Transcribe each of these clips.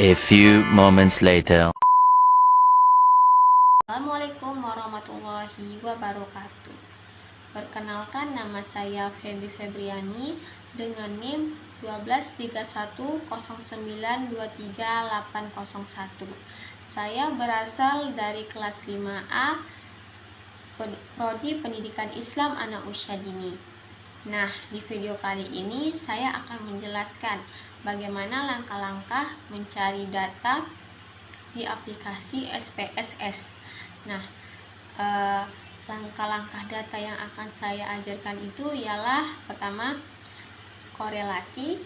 A few moments later. Assalamualaikum warahmatullahi wabarakatuh. Perkenalkan, nama saya Feby Febriani dengan NIM 12109238101. Saya berasal dari kelas 5A Prodi Pendidikan Islam Anak Usia Dini. Nah, di video kali ini saya akan menjelaskan bagaimana langkah-langkah mencari data di aplikasi SPSS. Nah, langkah-langkah data yang akan saya ajarkan itu ialah pertama, korelasi,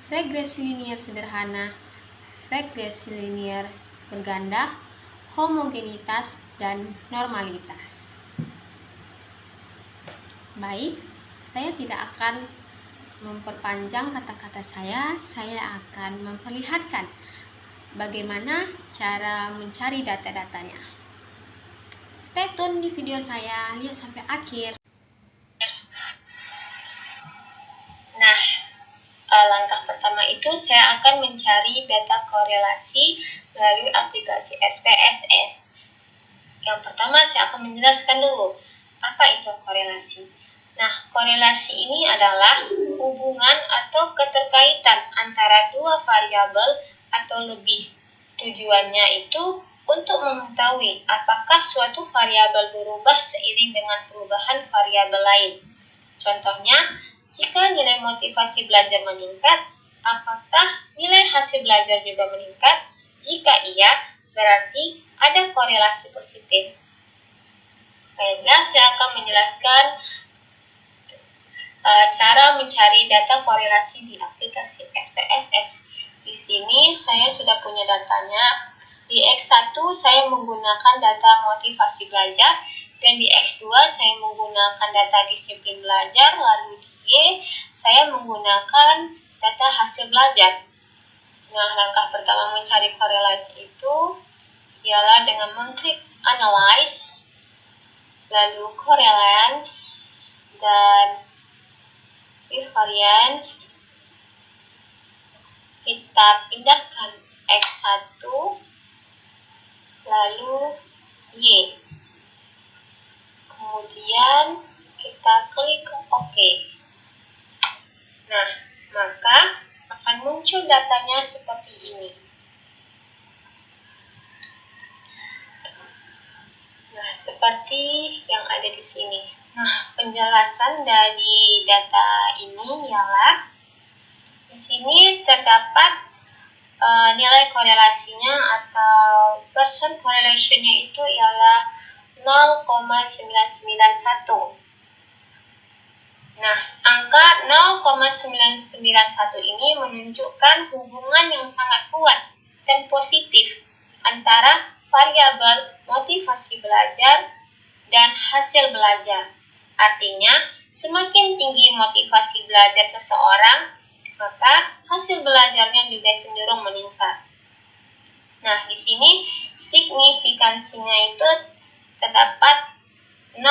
regresi linier sederhana, regresi linier berganda, homogenitas, dan normalitas. Baik, saya tidak akan memperpanjang kata-kata saya akan memperlihatkan bagaimana cara mencari data-datanya. Stay tune di video saya, lihat sampai akhir. Nah, langkah pertama itu saya akan mencari data korelasi melalui aplikasi SPSS. Yang pertama saya akan menjelaskan dulu apa itu korelasi. Nah, korelasi ini adalah hubungan atau keterkaitan antara dua variabel atau lebih. Tujuannya itu untuk mengetahui apakah suatu variabel berubah seiring dengan perubahan variabel lain. Contohnya, jika nilai motivasi belajar meningkat, apakah nilai hasil belajar juga meningkat? Jika iya, berarti ada korelasi positif. Baiklah, saya akan menjelaskan cara mencari data korelasi di aplikasi SPSS. Di sini saya sudah punya datanya. Di X1 saya menggunakan data motivasi belajar, dan di X2 saya menggunakan data disiplin belajar, lalu di Y saya menggunakan data hasil belajar. Nah, langkah pertama mencari korelasi itu ialah dengan mengklik analyze, lalu correlance, dan variance. Kita pindahkan X1 lalu Y, kemudian kita klik OK. Nah, maka akan muncul datanya seperti ini. Nah, seperti yang ada di sini. Nah, penjelasan dari data ini ialah di sini terdapat nilai korelasinya atau percent correlation-nya itu ialah 0,991. Nah, angka 0,991 ini menunjukkan hubungan yang sangat kuat dan positif antara variabel motivasi belajar dan hasil belajar. Artinya, semakin tinggi motivasi belajar seseorang, maka hasil belajarnya juga cenderung meningkat. Nah, di sini signifikansinya itu terdapat 0,000,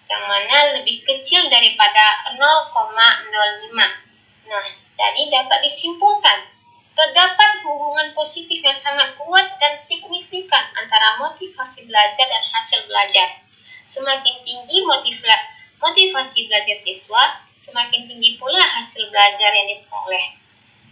yang mana lebih kecil daripada 0,05. Nah, jadi dapat disimpulkan terdapat hubungan positif yang sangat kuat dan signifikan antara motivasi belajar dan hasil belajar. Semakin tinggi motivasi belajar siswa, semakin tinggi pula hasil belajar yang diperoleh.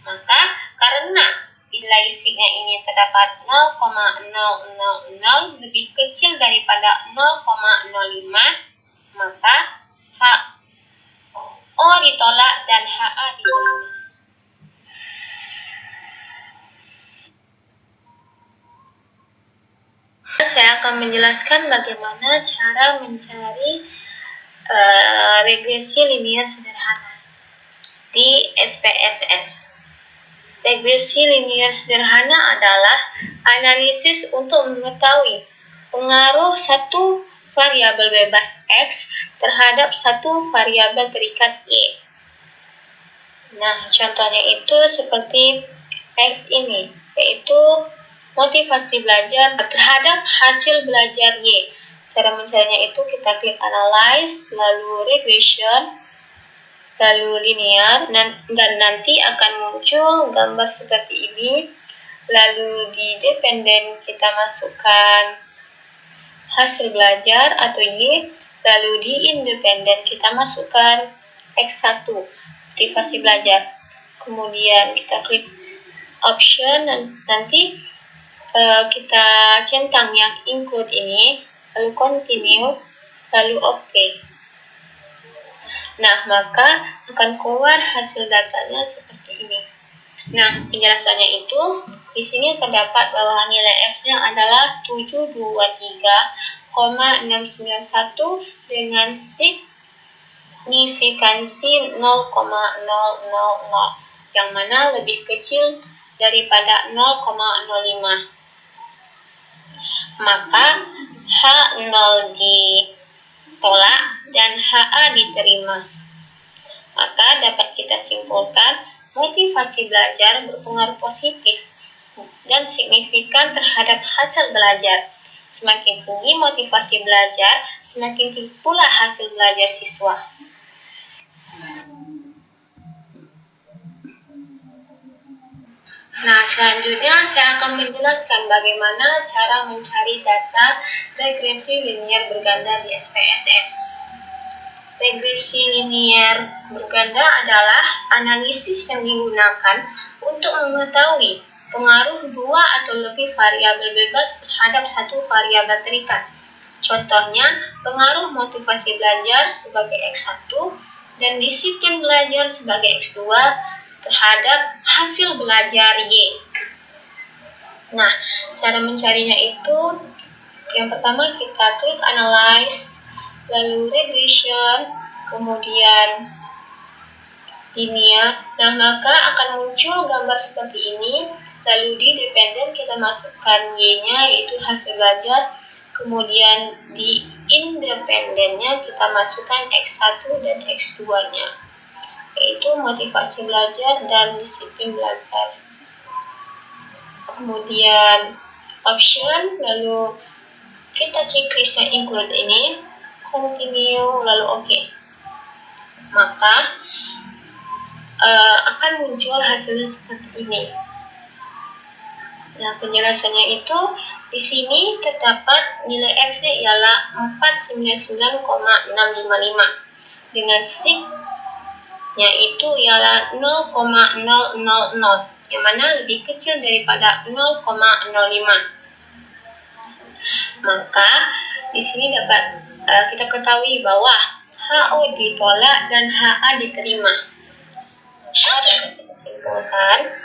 Maka karena isnya ini terdapat 0,000 lebih kecil daripada 0,05, maka HO ditolak dan HA diterima. Saya akan menjelaskan bagaimana cara mencari regresi linier sederhana di SPSS. Regresi linier sederhana adalah analisis untuk mengetahui pengaruh satu variabel bebas X terhadap satu variabel terikat Y. Nah, contohnya itu seperti X ini, yaitu motivasi belajar terhadap hasil belajar Y. Cara mencarinya itu kita klik analyze, lalu regression, lalu linear, dan nanti akan muncul gambar seperti ini. Lalu di dependen kita masukkan hasil belajar atau Y, lalu di independen kita masukkan X1, motivasi belajar. Kemudian kita klik option, nanti kita centang yang include ini, lalu continue, lalu OK. Nah, maka akan keluar hasil datanya seperti ini. Nah, penjelasannya itu di sini terdapat bahwa nilai F-nya adalah 723,691 dengan signifikansi 0,000, yang mana lebih kecil daripada 0,05. Maka H0 ditolak dan HA diterima. Maka dapat kita simpulkan motivasi belajar berpengaruh positif dan signifikan terhadap hasil belajar. Semakin tinggi motivasi belajar, semakin tinggi pula hasil belajar siswa. Nah, selanjutnya saya akan menjelaskan bagaimana cara mencari data regresi linier berganda di SPSS. Regresi linier berganda adalah analisis yang digunakan untuk mengetahui pengaruh dua atau lebih variabel bebas terhadap satu variabel terikat. Contohnya, pengaruh motivasi belajar sebagai X1 dan disiplin belajar sebagai X2 terhadap hasil belajar Y. Nah, cara mencarinya itu, yang pertama kita klik analyze, lalu regression, kemudian linear. Nah, maka akan muncul gambar seperti ini. Lalu di dependen kita masukkan Y-nya, yaitu hasil belajar. Kemudian di independennya kita masukkan X1 dan X2-nya, yaitu motivasi belajar dan disiplin belajar. Kemudian option, lalu kita checklist yang include ini, continue, lalu OK. Maka akan muncul hasilnya seperti ini. Nah, penjelasannya itu di sini terdapat nilai F-nya ialah 499,655 dengan sig-nya itu ialah 0,000, yang mana lebih kecil daripada 0,05. Maka di sini dapat kita ketahui bahwa HO ditolak dan HA diterima. Dapat kita simpulkan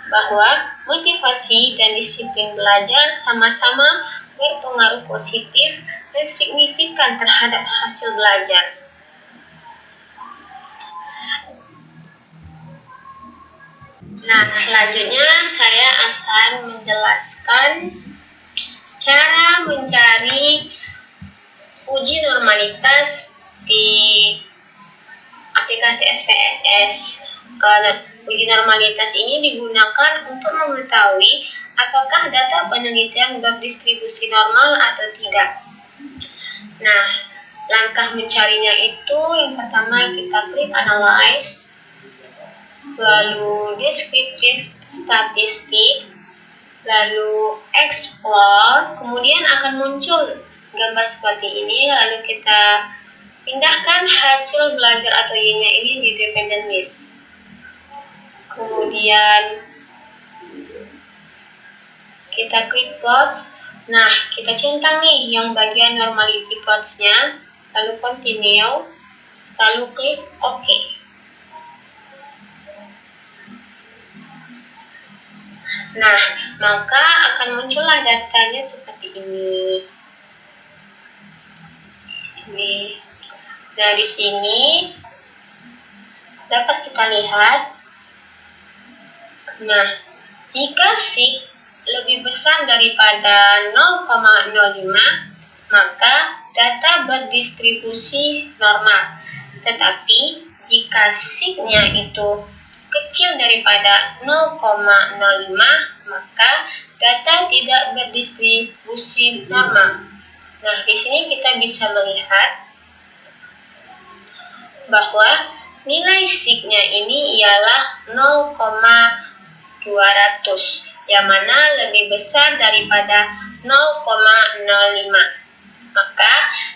bahwa motivasi dan disiplin belajar sama-sama berpengaruh positif dan signifikan terhadap hasil belajar. Nah, selanjutnya saya akan menjelaskan cara mencari uji normalitas di aplikasi SPSS. Uji normalitas ini digunakan untuk mengetahui apakah data penelitian berdistribusi normal atau tidak. Nah, langkah mencarinya itu yang pertama kita klik analyze, lalu descriptive statistik, lalu explore, kemudian akan muncul gambar seperti ini, lalu kita pindahkan hasil belajar atau Y-nya ini di dependent list. Kemudian kita klik plots. Nah, kita centang nih yang bagian normality plots-nya, lalu continue, lalu klik OK. Nah, maka akan muncullah datanya seperti ini. Nah, di sini dapat kita lihat. Nah, jika sig lebih besar daripada 0,05, maka data berdistribusi normal. Tetapi jika sig-nya itu kecil daripada 0,05, maka data tidak berdistribusi normal. Nah, di sini kita bisa melihat bahwa nilai signya ini ialah 0,200, yang mana lebih besar daripada 0,05. Maka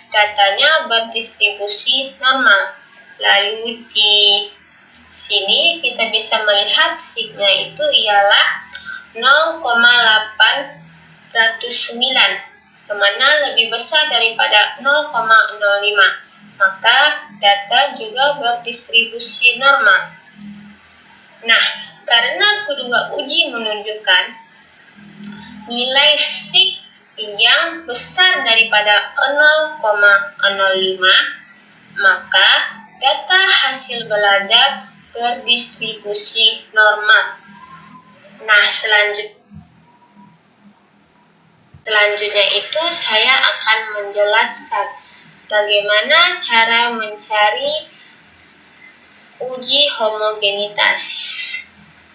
datanya berdistribusi normal. Lalu di sini kita bisa melihat signya itu ialah 0,809, yang mana lebih besar daripada 0,05. Maka data juga berdistribusi normal. Nah, karena kedua uji menunjukkan nilai sig yang besar daripada 0,05, maka data hasil belajar berdistribusi normal. Nah, selanjutnya itu saya akan menjelaskan bagaimana cara mencari uji homogenitas,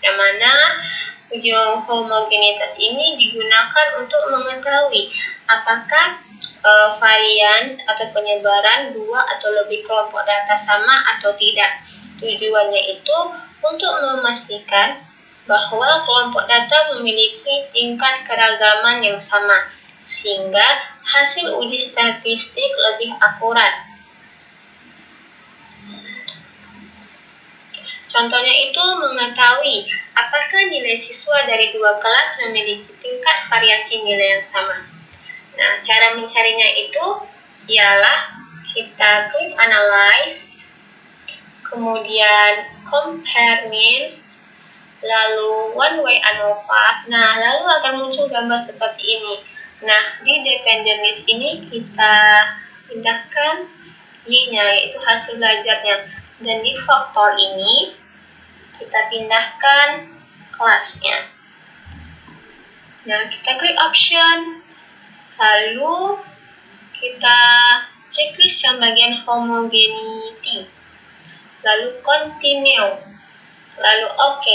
yang mana uji homogenitas ini digunakan untuk mengetahui apakah varians atau penyebaran dua atau lebih kelompok data sama atau tidak. Tujuannya itu untuk memastikan bahwa kelompok data memiliki tingkat keragaman yang sama, sehingga hasil uji statistik lebih akurat. Contohnya itu mengetahui apakah nilai siswa dari dua kelas memiliki tingkat variasi nilai yang sama. Nah, cara mencarinya itu ialah kita klik analyze, kemudian compare means, lalu one way ANOVA. Nah, lalu akan muncul gambar seperti ini. Nah, di dependent list ini kita pindahkan Y-nya, yaitu hasil belajarnya. Dan di faktor ini kita pindahkan kelasnya. Nah, kita klik option, lalu kita checklist yang bagian homogeneity, lalu continue, lalu OK.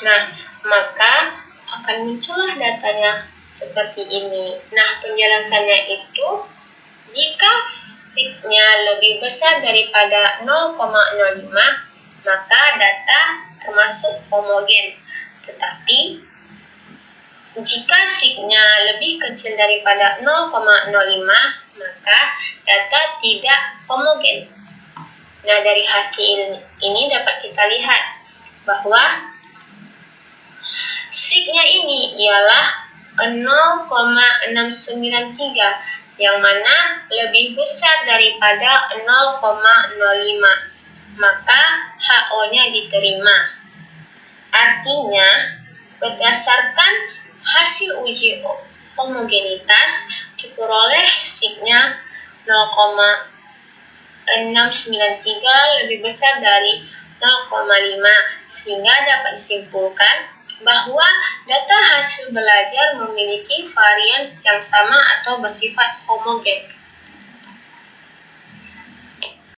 Nah, maka akan muncullah datanya seperti ini. Nah, penjelasannya itu, jika signya lebih besar daripada 0,05, maka data termasuk homogen. Tetapi, jika signya lebih kecil daripada 0,05, maka data tidak homogen. Nah, dari hasil ini dapat kita lihat bahwa signya ini ialah 0,693, yang mana lebih besar daripada 0,05. Maka HO-nya diterima. Artinya, berdasarkan hasil uji homogenitas, diperoleh signya 0,693 lebih besar dari 0,5, sehingga dapat disimpulkan bahwa data hasil belajar memiliki varians yang sama atau bersifat homogen.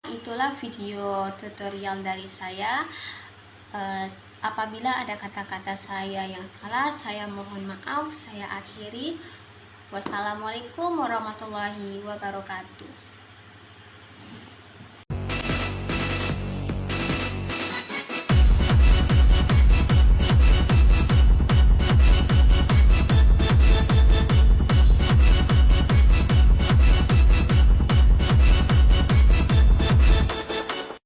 Itulah video tutorial dari saya. Apabila ada kata-kata saya yang salah, saya mohon maaf. Saya akhiri. Wassalamualaikum warahmatullahi wabarakatuh.